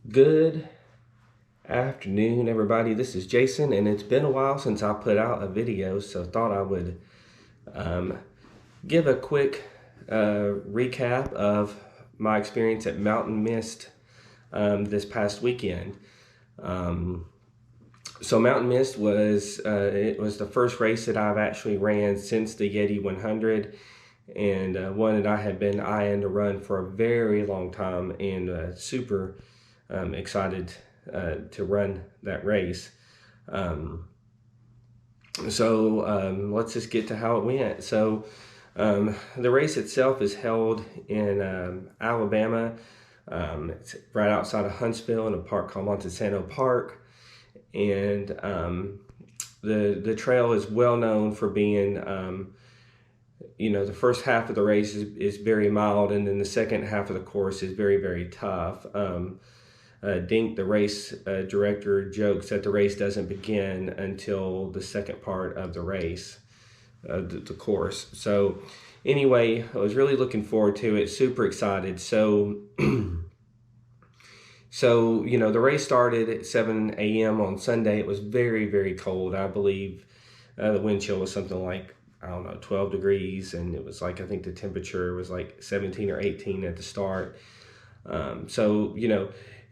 Good afternoon, everybody. This is Jason, and it's been a while since I put out a video, so thought I would give a quick recap of my experience at Mountain Mist this past weekend. So Mountain Mist was it was the first race that I've actually ran since the Yeti 100, and one that I had been eyeing to run for a very long time, and super excited to run that race. Let's just get to how it went. So the race itself is held in Alabama. It's right outside of Huntsville in a park called Montesano Park. And the trail is well known for being, the first half of the race is very mild, and then the second half of the course is very, very tough. Dink, the race director, jokes that the race doesn't begin until the second part of the race, the course. So anyway, I was really looking forward to it, super excited. So the race started at 7 a.m. on Sunday. It was very, very cold. I believe the wind chill was something like, 12 degrees. And it was like, I think the temperature was like 17 or 18 at the start.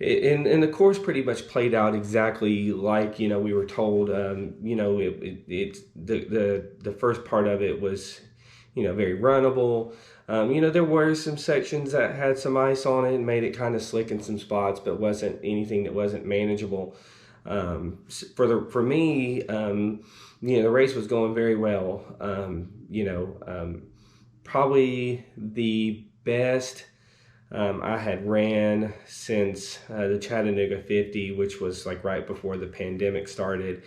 And the course pretty much played out exactly like, we were told. It's the first part of it was, very runnable. There were some sections that had some ice on it and made it kind of slick in some spots, but wasn't anything that wasn't manageable. For me, the race was going very well. Probably the best I had ran since the Chattanooga 50, which was like right before the pandemic started.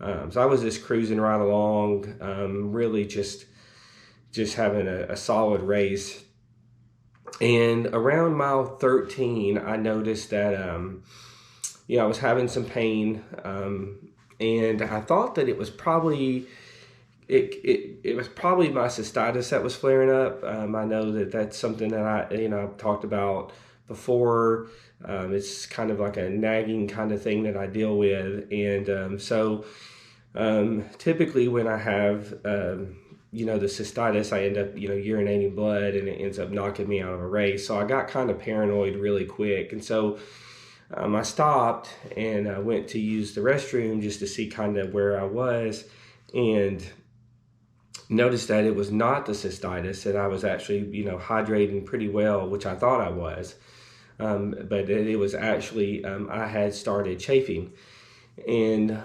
So I was just cruising right along, really just having a solid race. And around mile 13, I noticed that, I was having some pain, and I thought that it was probably, it was probably my cystitis that was flaring up. I know that that's something that I've talked about before. It's kind of like a nagging kind of thing that I deal with. And typically when I have, the cystitis, I end up, urinating blood, and it ends up knocking me out of a race. So I got kind of paranoid really quick. And so I stopped and I went to use the restroom just to see kind of where I was, and noticed that it was not the cystitis, that I was actually, hydrating pretty well, which I thought I was. But it was actually, I had started chafing. And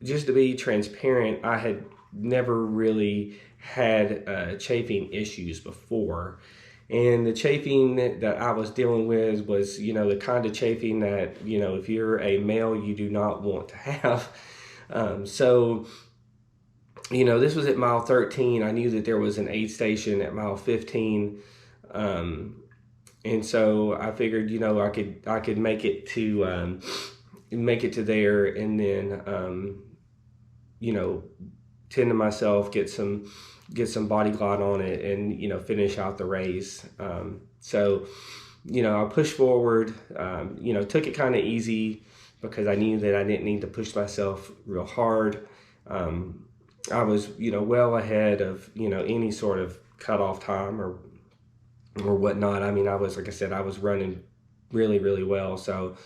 just to be transparent, I had never really had chafing issues before. And the chafing that I was dealing with was, the kind of chafing that, if you're a male, you do not want to have. This was at mile 13. I knew that there was an aid station at mile 15. And so I figured, I could make it to there, and then, tend to myself, get some Body Glide on it, and, finish out the race. I pushed forward, took it kind of easy because I knew that I didn't need to push myself real hard. I was, well ahead of, any sort of cutoff time or whatnot. I mean, I was, like I said, I was running really, really well. So,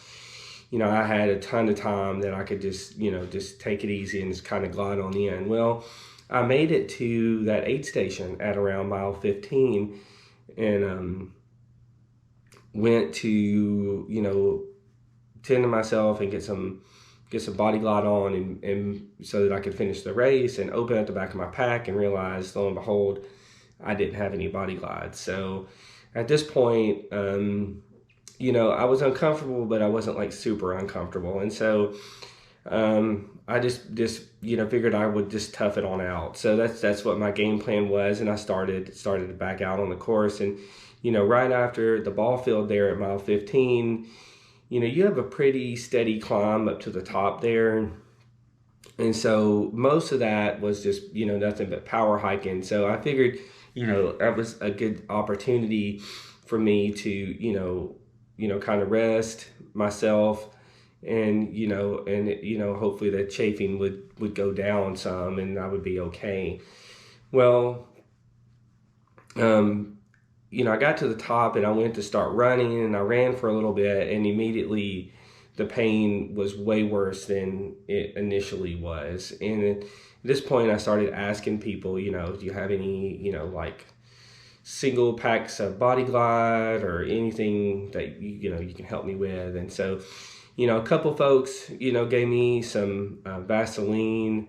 I had a ton of time that I could just take it easy and just kind of glide on the end. Well, I made it to that aid station at around mile 15, and went to, tend to myself and get some Body Glide on, and so that I could finish the race, and open up the back of my pack and realize, lo and behold, I didn't have any Body Glide. So at this point, I was uncomfortable, but I wasn't like super uncomfortable. And so I just figured I would just tough it on out. So that's what my game plan was. And I started to back out on the course. And, right after the ball field there at mile 15, you have a pretty steady climb up to the top there. And so most of that was just, nothing but power hiking. So I figured, that was a good opportunity for me to, kind of rest myself, and hopefully the chafing would go down some and I would be okay. Well, I got to the top and I went to start running, and I ran for a little bit, and immediately the pain was way worse than it initially was. And at this point I started asking people, do you have any, like single packs of Body Glide or anything that you can help me with? And so, a couple folks, gave me some Vaseline,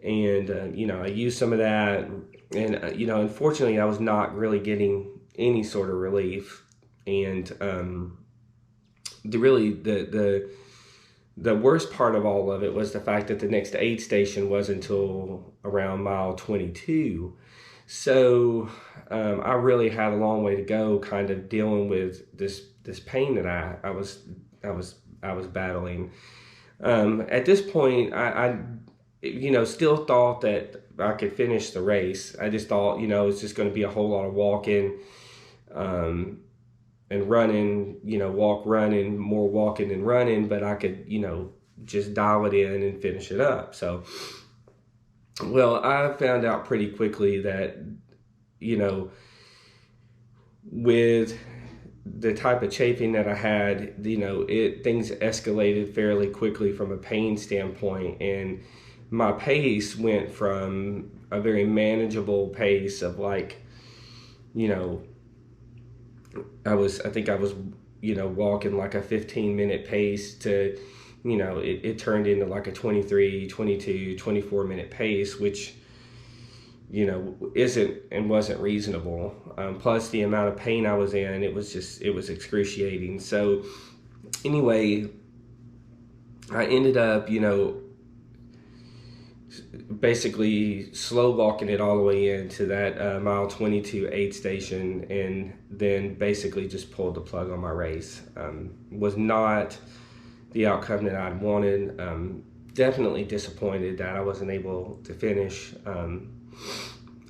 and I used some of that, and unfortunately I was not really getting any sort of relief. And the worst part of all of it was the fact that the next aid station was until around mile 22. So I really had a long way to go, kind of dealing with this pain that I was battling. At this point, I still thought that I could finish the race. I just thought, it's just going to be a whole lot of walking, and running, running, more walking than running, but I could, just dial it in and finish it up. So, well, I found out pretty quickly that, with the type of chafing that I had, things escalated fairly quickly from a pain standpoint, and my pace went from a very manageable pace of like, I think I was, walking like a 15-minute pace to, it turned into like a 23, 22, 24-minute pace, which, isn't and wasn't reasonable. Plus the amount of pain I was in, it was excruciating. So anyway, I ended up, basically slow walking it all the way into that mile 22 aid station, and then basically just pulled the plug on my race. Was not the outcome that I'd wanted. Definitely disappointed that I wasn't able to finish.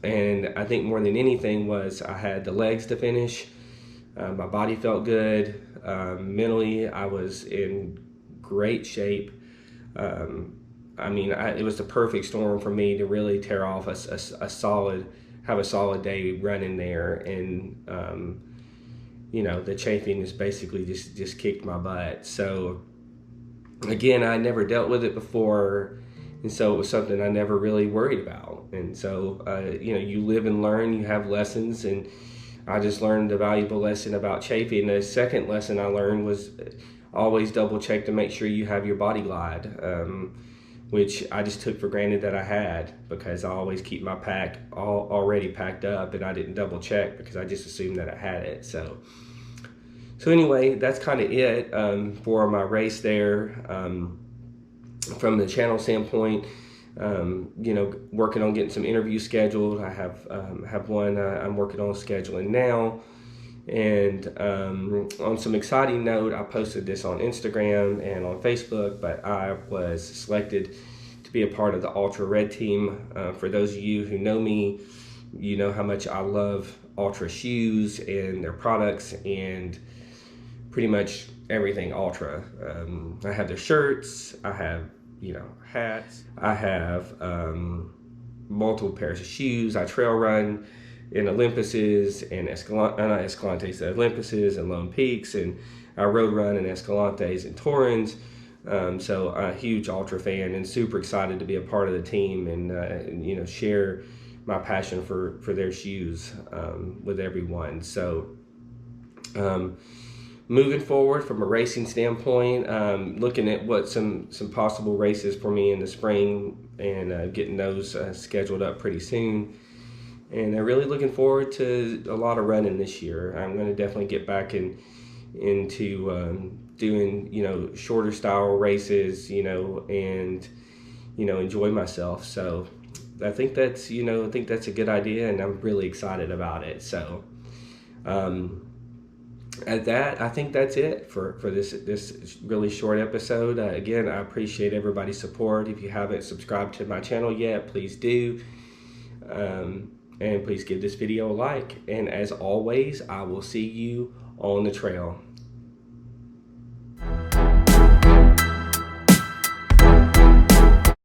And I think more than anything was I had the legs to finish. My body felt good. Mentally, I was in great shape. It was the perfect storm for me to really tear off a solid day running there. And, the chafing is basically just kicked my butt. So again, I never dealt with it before, and so it was something I never really worried about. And so, you live and learn, you have lessons, and I just learned a valuable lesson about chafing. The second lesson I learned was always double check to make sure you have your Body Glide, which I just took for granted that I had, because I always keep my pack already packed up, and I didn't double check because I just assumed that I had it. So anyway, that's kind of it for my race there. From the channel standpoint, working on getting some interviews scheduled. I have one I'm working on scheduling now. And on some exciting note, I posted this on Instagram and on Facebook, but I was selected to be a part of the Ultra Red team. For those of you who know me, you know how much I love Ultra shoes and their products and pretty much everything Ultra. I have their shirts, I have, hats, I have multiple pairs of shoes. I trail run in Olympuses and Olympuses and Lone Peaks, and I road run in Escalantes and Torrens. So a huge Ultra fan and super excited to be a part of the team and share my passion for their shoes with everyone. So moving forward from a racing standpoint, looking at what some possible races for me in the spring, and getting those scheduled up pretty soon. And I'm really looking forward to a lot of running this year. I'm going to definitely get back into doing shorter style races, and enjoy myself. So I think that's a good idea, and I'm really excited about it. So at that, I think that's it for this really short episode. Again, I appreciate everybody's support. If you haven't subscribed to my channel yet, please do. And please give this video a like. And as always, I will see you on the trail.